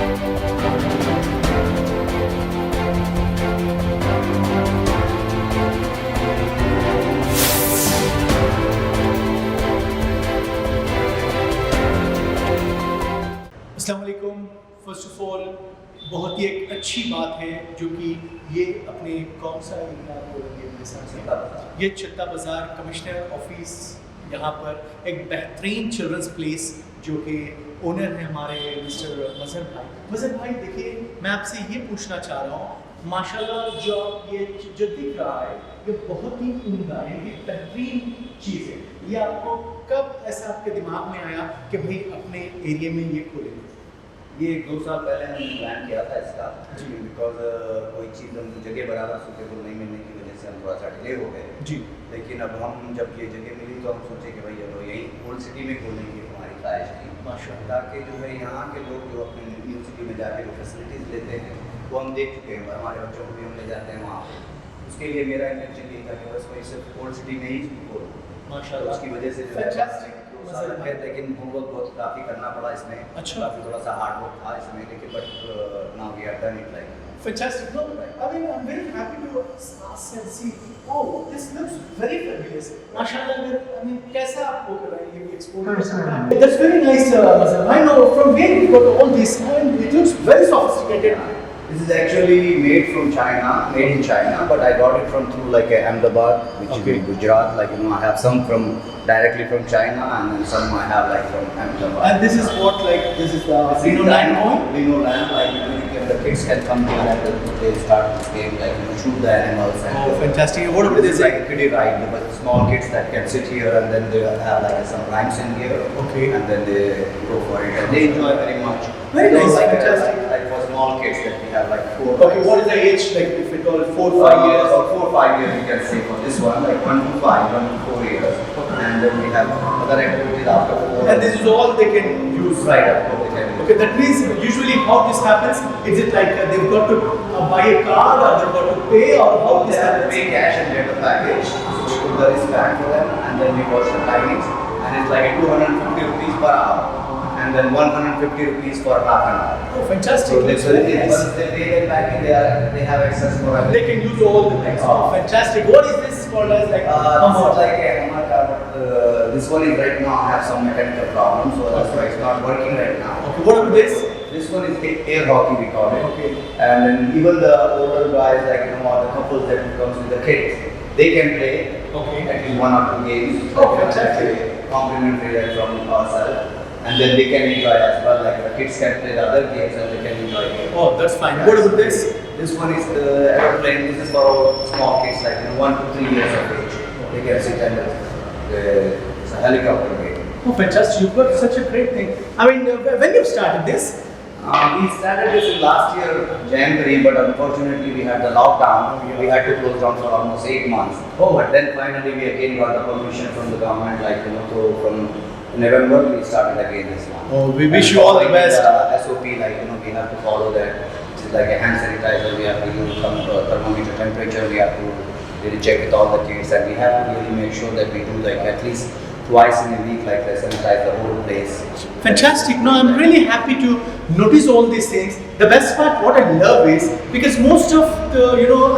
अस्सलाम वालेकुम। First of all बहुत ही एक अच्छी बात है जो कि ये अपने कौन सा एरिया बोलेंगे मेरे हिसाब से ये छत्ता बाज़ार कमिश्नर ऑफिस, यहाँ पर एक बेहतरीन चिल्ड्रंस प्लेस जो कि ओनर है हमारे मिस्टर मज़हर भाई। देखिए, मैं आपसे ये पूछना चाह रहा हूँ, माशाल्लाह जो ये जो दिख रहा है ये बहुत ही उम्दा है, ये बेहतरीन चीज़ है। ये आपको कब ऐसा आपके दिमाग में आया कि भाई अपने एरिया में ये खोलेंगे? ये 2 साल पहले हमने प्लान किया था इसका जी, बिकॉज कोई चीज़ हम जगह बराबर सूटेबल नहीं मिलने की वजह से हम थोड़ा सा डिले हो गए जी। लेकिन अब हम जब ये जगह मिली तो हम सोचे कि भाई चलो यही ओल्ड सिटी में खोलेंगे, हमारी ख्वाहिश थी माशाल्लाह। ताकि जो है यहाँ के लोग जो अपने न्यू सिटी में जाके जो फैसिलिटीज़ लेते हैं वो हम देख चुके हैं, हमारे बच्चों को भी हम ले जाते हैं वहाँ पर। उसके लिए मेरा इंटेंशन ये था कि बस वही सिर्फ ओल्ड सिटी में ही खोलूँ माशाल्लाह। उसकी वजह से जो है लेकिन होमवर्क बहुत काफ़ी करना पड़ा इसमें। अच्छा। काफ़ी थोड़ा सा हार्ड वर्क था इसमें, लेकिन but now we have done it like Fantastic. No, I mean, I'm very happy to ask and see. Oh, this looks very fabulous. MashaAllah, I mean, कैसा आपको कर रहा है ये export? That's very nice, Mazhar. I know from where you got all this. And it looks very sophisticated. This is actually made from China, made in China, but I got it from through like Ahmedabad, which is in Gujarat. Like I have some from directly from China, and then some I have like from Ahmedabad. And this is what like this is the Reno Land Point. Reno Land, like the kids can come here and they start this game, like shoot the animals. And Oh, fantastic! What about this this? is like a kiddie ride, but small kids that can sit here and then they have like some rhymes in here. Okay. And then they go for it, and they enjoy very much. Very nice, like fantastic. Like for small kids that we have like 4. Okay, what is the age like if it all 4, 5 years? Or 4 or 5 years you can say for this one, like 1 to 5, 1 to 4 years. And then we have other activities after 4. And this is all they can use. Right, of course they can use. Okay, that means usually how this happens? Is it like they've got to buy a card or they've got to pay or how They this have to happens? pay cash and get a package. So we put the wristband for them and then we watch the timings. And it's like 250 rupees per hour. And then 150 rupees for half an hour. Oh, fantastic. So That's they, very nice. once they pay their package, they have access for They everything. can use all the things. Oh, fantastic. What is this called as like This is like a hammer car, but this one is right now have some mechanical problems, so that's why it's not working right now. Okay, what about this? This one is air hockey, we call it. Okay. And then even the older guys, like or the couples that comes with the kids, they can play Okay. at least 1 or 2 games. Oh, fantastic. Complimentary like from ourselves. And then they can enjoy as well, like the kids can play the other games and they can enjoy it. Oh, that's fine. What about this? This one is the aeroplane. This is for small kids, like 1 to 3 years of age. They can sit and it's a helicopter game. Oh, fantastic. You've got such a great thing. I mean, when you started this? We started this in last year, January, but unfortunately we had the lockdown. We had to close down for almost 8 months. Oh. But then finally we again got the permission from the government, like so from November we started again this one. Oh, we wish you all the best. SOP, like we have to follow that. It's like a hand sanitizer. We have to use some thermometer temperature. We have to really check with all the kids, and we have to really make sure that we do like at least twice in a week, like sanitize the whole place. Fantastic. No, I'm really happy to notice all these things. The best part, what I love is because most of the,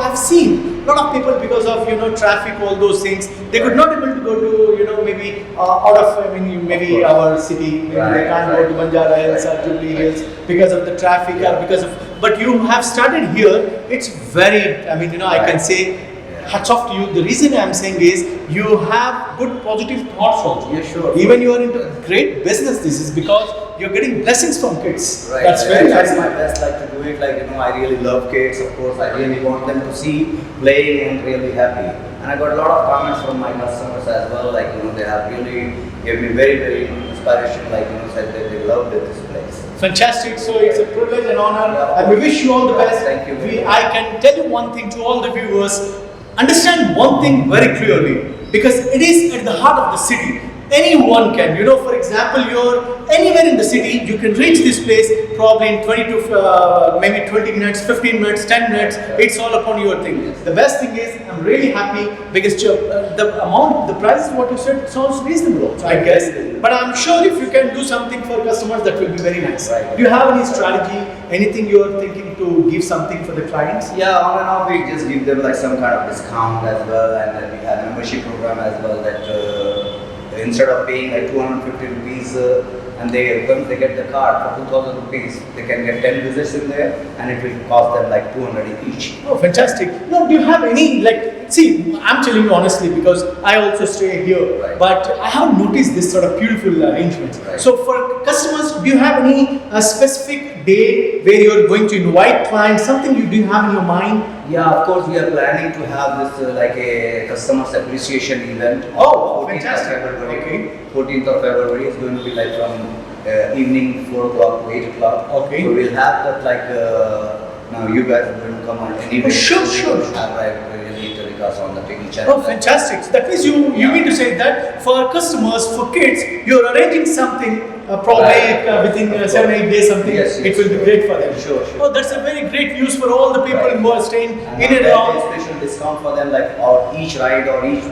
I've seen a lot of people because of traffic, all those things, they could not able to go to maybe out of maybe our city. Maybe they can't go to Banjara Hills or Jubilee Hills because of the traffic or because of. But you have started here. It's very. I can say. Hats off to you. The reason I'm saying is you have good positive thoughts also. Yeah, sure. Even you are into great business. This is because you're getting blessings from kids. Right. That's very I nice. try my best like to do it. Like I really love kids. Of course, I really want them to see playing and really happy. And I got a lot of comments from my customers as well. Like they have really given me very very inspiration. Like said that they loved this place. Fantastic. So it's a privilege and honor. And we wish you all the best. Thank you. I can tell you one thing to all the viewers. Understand one thing very clearly, because it is at the heart of the city. anyone can. For example, you're anywhere in the city, you can reach this place probably in 20 to maybe 20 minutes, 15 minutes, 10 minutes. It's all upon your thing. The best thing is, I'm really happy because the price is what you said sounds reasonable, so I guess. But I'm sure if you can do something for customers, that will be very nice. Right. Do you have any strategy, anything you're thinking to give something for the clients? Yeah, on and off we just give them like some kind of discount as well, and then we have membership program as well that instead of paying like 250 rupees and once they get the card for 2000 rupees, they can get 10 visits in there and it will cost them like 200 each. Oh, fantastic. No, do you have any, see, I'm telling you honestly because I also stay here, Right. but I haven't noticed this sort of beautiful arrangements. Right. So for customers, do you have any specific day where you're going to invite clients, something you do have in your mind? Yeah, of course we are planning to have this like a customers appreciation event. Oh, 14th fantastic. Of February. Okay. 14th of February is going to be like from evening 4 o'clock to 8 o'clock. Okay. So we'll have that like now you guys are going to come on anyway. Sure, So sure. we will have like really telecast on the TV channel. Oh, fantastic. So that means you mean to say that for customers, for kids, you're arranging something probably Right. within Of 7-8 days something, Yes, it yes, will be sure. great for them. Sure, sure. Oh, that's a very great news for all the people Right. who are staying And in and there around. is special discount for them, like on each ride or each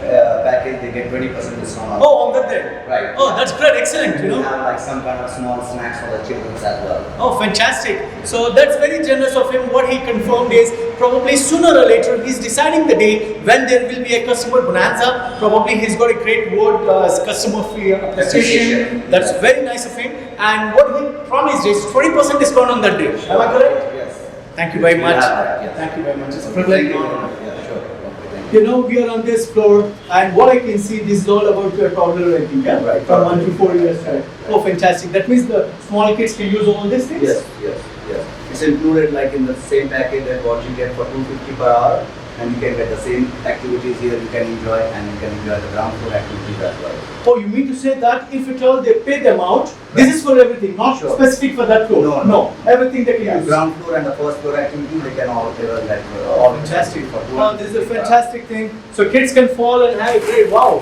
package, they get 20% discount. Oh, on that day. Right. Oh, that's great. Excellent. We have like some kind of small snacks for the children as well. Oh, fantastic. So that's very generous of him. What he confirmed is probably sooner or later he's deciding the day when there will be a customer bonanza. Probably he's got a great word as customer fee appreciation. Appreciation. That's very nice of him. And what he promised is 20% discount on that day. Am I correct? Yes. Thank you very We much. have that, yes. Thank you very much. It's a Thank privilege. you. and honor. Yeah, sure. Okay, thank you. We are on this floor, and what I can see, this is all about your toddler, I think, yeah? Right. From 1 to 4 years, right? Oh, fantastic. That means the small kids can use all these things? Yes, yes, yes. It's included like in the same package that what you get for 250 per hour, and you can get the same activities here you can enjoy, and you can enjoy the ground floor activities as well. Oh, you mean to say that if at all they pay them out, this is for everything, not Sure. specific for that floor? No, No, everything they can Yeah, use. ground floor and the first floor activity, they can all favor that all Fantastic. for Oh, this is a fantastic thing. So kids can fall and have a great, wow.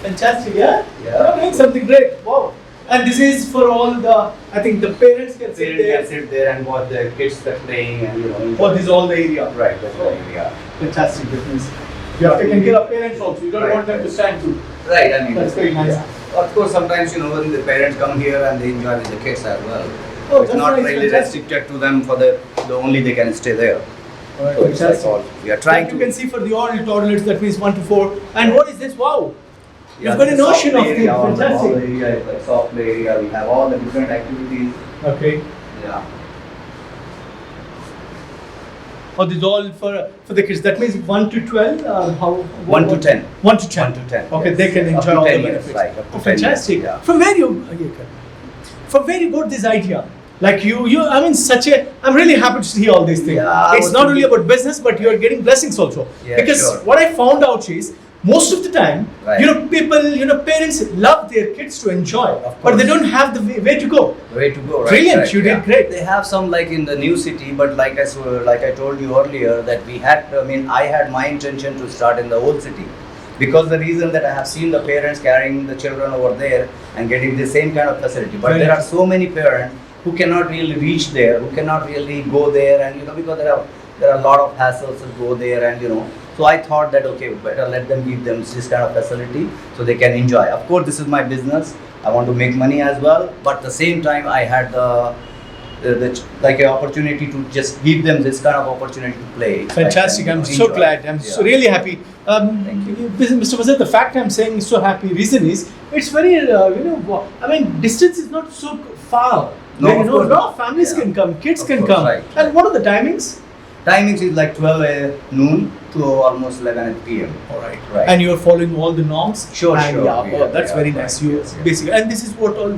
Fantastic, yeah? Yeah. You're doing something great, wow. And this is for all the, I think the parents can sit Parents there. can sit there and watch the kids that playing and enjoy. Oh, this is all the area. Right, that's right, yeah. Fantastic difference. You have taken care of parents also. You don't Right. want them to stand too. Right, I mean. That's very nice. Yeah. Of course, sometimes, when the parents come here and they enjoy with the kids as well. Oh, It's that's not nice, really fantastic. restricted to them for the only they can stay there. So it's like Fantastic. all, we are trying Like to. you can see for the all toddlers, that means 1 to 4. And what is this? Wow. Yeah, You've got a the notion soft of play things. area, all the Fantastic. area is like soft play area. We have all the different activities. Okay. Yeah. Oh, this is all for the kids. That means 1 to 12. How? 1 to 10. 1 to 10. 1 to 10, Okay, yes. they can Up enjoy to all the 10 years, benefits. right, up to Oh, 10 years, fantastic. yeah. From where from where you got this idea? Like I mean, I'm really happy to see all these things. Yeah, I It's was not only thinking- about business, but you're getting blessings also. Yeah, because sure. what I found out is, most of the time, Right. people, parents love their kids to enjoy, Of but they course. don't have the way to go. Way to go, right? Brilliant, right, you did yeah. great. They have some like in the new city, but like I told you earlier that I had my intention to start in the old city. Because the reason that I have seen the parents carrying the children over there and getting the same kind of facility. But Right. there are so many parents who cannot really reach there, who cannot really go there, and because there are a lot of hassles to go there, and so I thought that okay, better let them give them this kind of facility so they can enjoy. Of course, this is my business. I want to make money as well, but at the same time, I had like an opportunity to just give them this kind of opportunity to play. Fantastic. Like, I'm and, so enjoy. glad. I'm so Yeah. really happy. Thank you. Mr. Mazhar, the fact I'm saying so happy reason is it's very, I mean, distance is not so far. No, Where, of a course lot not. of families Yeah. can come, kids Of can course, come. right. And what are the timings? Timings is like 12 noon to almost 11 p.m. All right. Right. And you're following all the norms. Sure, and sure. Yeah, Yeah, that's yeah, very right. nice. You Yes, yes. basically, and this is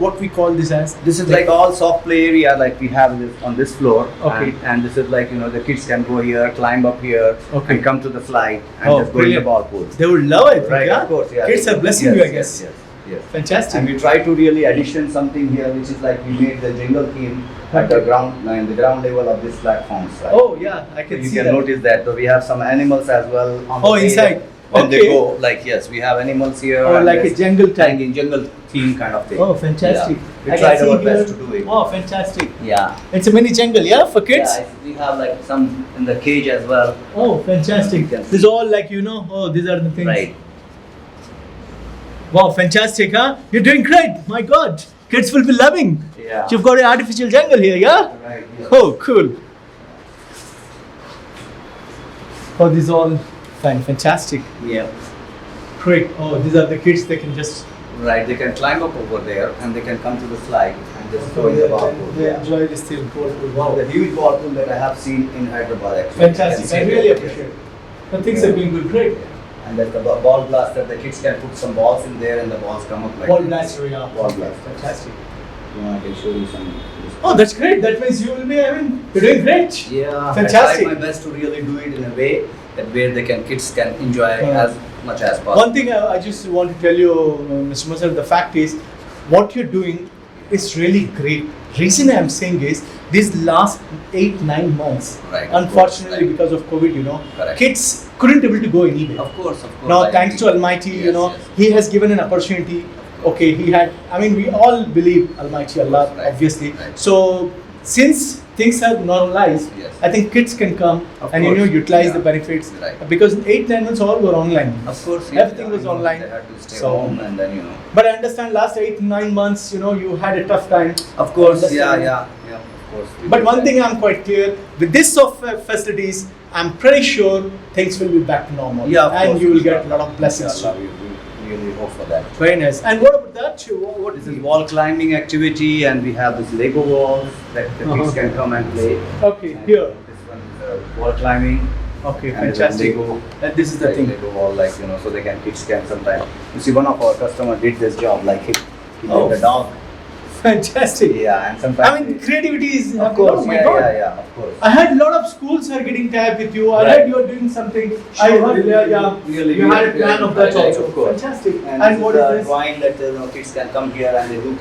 what we call this as. This is like all soft play area like we have on this floor. Okay. And this is like the kids can go here, climb up here, Okay. and come to the slide and Oh, just go in the brilliant. ball pool. They would love it. Right, Yeah? of course, yeah. Kids are blessing Yes, you, I yes, guess. Yes, yes. Fantastic. And we try to really addition something here, which is like we made the jingle theme at the ground level of these platforms. Right? Oh yeah, I So can you see can that. notice that. So we have some animals as well on Oh, the inside. when they Okay. go, like yes, we have animals here. Oh, and like a there's jungle type. hanging jungle theme kind of thing. Oh, fantastic. Yeah. We I can tried see our here. best to do it. Wow, fantastic. Yeah. It's a mini jungle, yeah, for kids? Yeah, we have like some in the cage as well. Oh, fantastic. You can These are all like, these are the things. Right. Wow, fantastic, huh? You're doing great. My God. Kids will be loving. Yeah. You've got an artificial jungle here, yeah? Right. Yeah. Oh, cool. Oh, these are all fantastic. Yeah. Great. Oh, these are the kids. They can just Right. They can climb up over there and they can come to the slide and just go in the ball pool. they Yeah. enjoy this thing. Wow. The huge ball pool that I have seen in Hyderabad actually. Fantastic. I You can see really it. appreciate it. The things are being good. Great. And there's the ball blaster. The kids can put some balls in there and the balls come up like Ball this. blaster, yeah. Ball blaster. Fantastic. You know, I can show you some. Oh, that's great. That means you will be, you're doing great. Yeah, Fantastic. I try my best to really do it in a way that where they can kids can enjoy Yeah. as much as possible. One thing I just want to tell you, Mr. Mazhar, the fact is, what you're doing is really great. Reason I'm saying is, these last 8-9 months, Right, of unfortunately course, right. because of COVID, Correct. kids couldn't able to go anywhere. Of course. Now, I thanks agree. to Almighty, Yes, yes. He has given an opportunity. Okay, he had. I mean, we all believe Almighty Allah, Right, obviously. right. So, since things have normalized, Yes. I think kids can come Of and course, utilize yeah. the benefits. Right. Because 8-9 months all were online. Of course, Everything was online. They had to stay So- home and then But I understand last 8-9 months, you had a tough time. Of course, Understand. yeah. Of course. We But did one that. thing I'm quite clear with this software facilities, I'm pretty sure things will be back to normal. Yeah, of and course, you will get a inshallah. lot of blessings. Inshallah, we really hope for that. Very nice. And what about that? What This is wall climbing activity, and we have this Lego walls that the kids Uh-huh. can come and play. Okay, here. This one is wall climbing. Okay, And fantastic. Lego. And this is the thing. Lego wall, like so they can kids can sometimes. You see, one of our customer did this job, like he Oh. made a dog. Fantastic. Yeah, and sometimes. I mean, creativity is. of course, oh my yeah, God. yeah, of course. I heard a lot of schools are getting tagged with you. I Right. heard you are doing something. I Sure, heard, yeah. really, You had a really, plan of that right, also. of course. Fantastic. And, And what this is a this? drawing that kids can come here and they do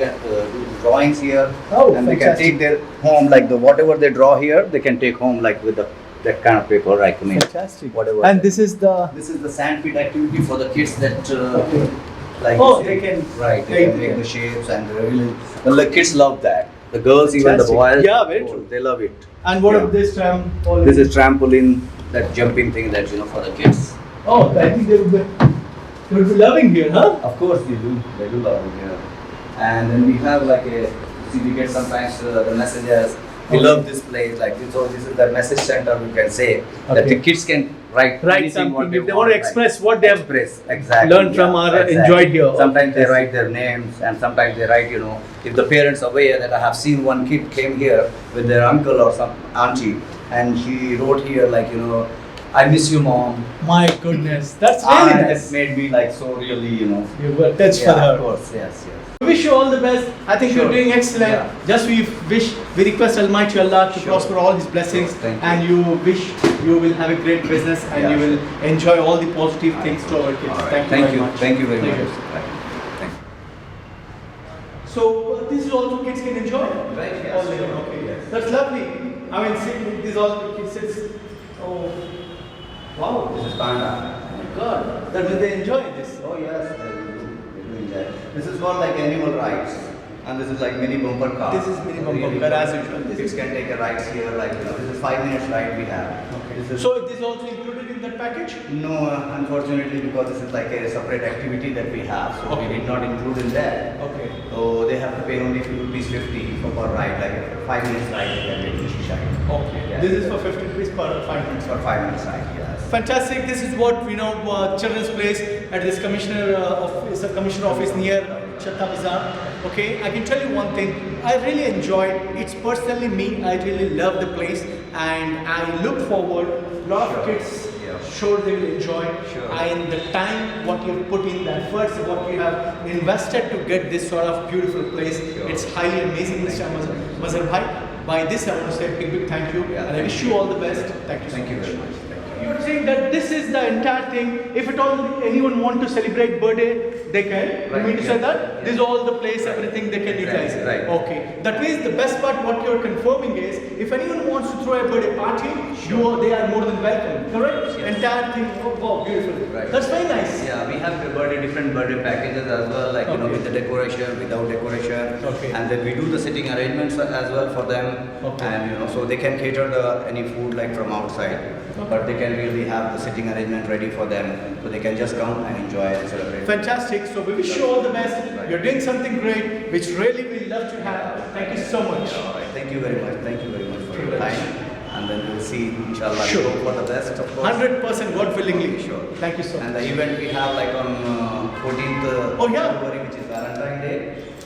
drawings here, Oh, and they can fantastic. take their home like the whatever they draw here, they can take home like with that kind of paper, right? I mean, Fantastic. whatever. And this is the. This is the sandpit activity for the kids that Okay. like. Oh, you see, they can right. They paint can make it. the shapes and they really. Well, the kids love that. The girls, even the Fantastic. boys. Yeah, very true. They love it. And what Yeah. of this tram? This is trampoline, that jumping thing that for the kids. Oh, I think they would be loving here, huh? Of course they do. They do love it, And then we have like we get sometimes the messages. We Okay. love this place. Like so, this is the message center. We can say that Okay. the kids can write Write anything something. what If they want to express what they have express exactly. learned from or enjoyed here. Sometimes they Yes. write their names, and sometimes they write. If the parents are aware that I have seen one kid came here with their uncle or some auntie, and she wrote here like I miss you, mom. My goodness, that's really And nice. that made me like so really You were touched for yeah, her. of course, yes. We wish you all the best. I think Sure. you're doing excellent. Yeah. Just we request Almighty Allah to Sure. prosper all His blessings, Thank you. and you wish you will have a great business and Yeah, you will enjoy all the positive things to our kids. All right. Thank you very much. Thank you very Thank much. you. Right. Thank you. So this is also kids can enjoy. Right, yes. All living, okay. Yes. That's lovely. I mean, see, these all kids. Oh, wow. This is Panda. Oh my God. That means they enjoy this. Oh yes, they do. They do enjoy. This is called like animal rides, and this is like mini bumper car. This is mini bumper car as usual. This Kids is- can take a ride here, like this is 5 minutes ride we have. Okay. This is So this is also included in that package? no, unfortunately, because this is like a separate activity that we have, so Okay. we did not include in that. Okay. So they have to pay only ₹50 for per ride, like a 5 minutes ride they can take each ride. Okay. Yeah. This is for 50 rupees per 5 minutes. For 5 minutes ride, yes. Fantastic. This is what children's place at this commissioner office near Chatta Bazaar. Okay, I can tell you one thing. I really enjoyed. It's personally me. I really love the place, and I look forward. A lot of Sure. kids, Yeah. sure they will enjoy. Sure. And the time what you put in, the efforts what you have invested to get this sort of beautiful place, Sure. it's highly amazing, Mr. Mazhar Bhai. By this, I want to say a big thank you, Yeah, and I thank wish you. you all the best. Thank you so Thank you much. very much. Thank you. you're saying that this is the entire thing. If at all anyone want to celebrate birthday, they can. You Right, mean to say yeah. that? Yeah. This is all the place, everything they can Exactly, utilize. right. Okay. That means the best part, what you're confirming is, if anyone wants to throw a birthday party, they are more than welcome. Correct? Yes. Entire thing. Oh, wow, beautiful. Right. That's very nice. Yeah, we have different birthday packages as well, like Okay. with the decoration, without decoration, Okay. and then we do the sitting arrangements as well for them, Okay. and so they can cater any food like from outside, but they can really have the sitting arrangement ready for them, so they can just come and enjoy and celebrate. Fantastic. So we wish you all the best. Right. You're doing something great, which really we love to have. Thank you so much. All right, thank you very much. Thank you very much for your time, and then we'll see. Inshallah, Sure. we hope for the best, of course. 100% God willingly. Sure. Thank you so much. And the event we have like on 14th Oh, yeah. February, which is Valentine Day,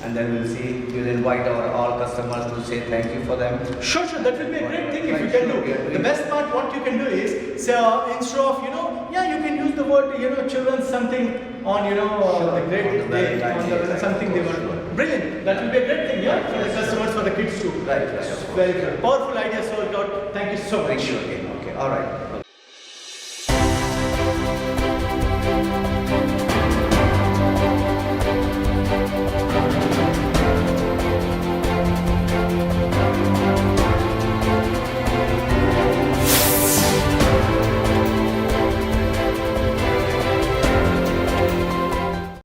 and then we'll see. We'll invite our all customers to say thank you for them. Sure, sure. That will be a great thing if you Right, can sure, we are do. The doing- best part, what you can do is, so instead of, you can use the word, children something on, Sure, the great on the day, Valentine's on Day, the right, something of they course. want. Brilliant. That will be a great thing, yeah, for the customers, for the kids too. Right, right, of course. Very good. Powerful idea, so God, thank you so much. Thank you again. Okay, all right. Okay.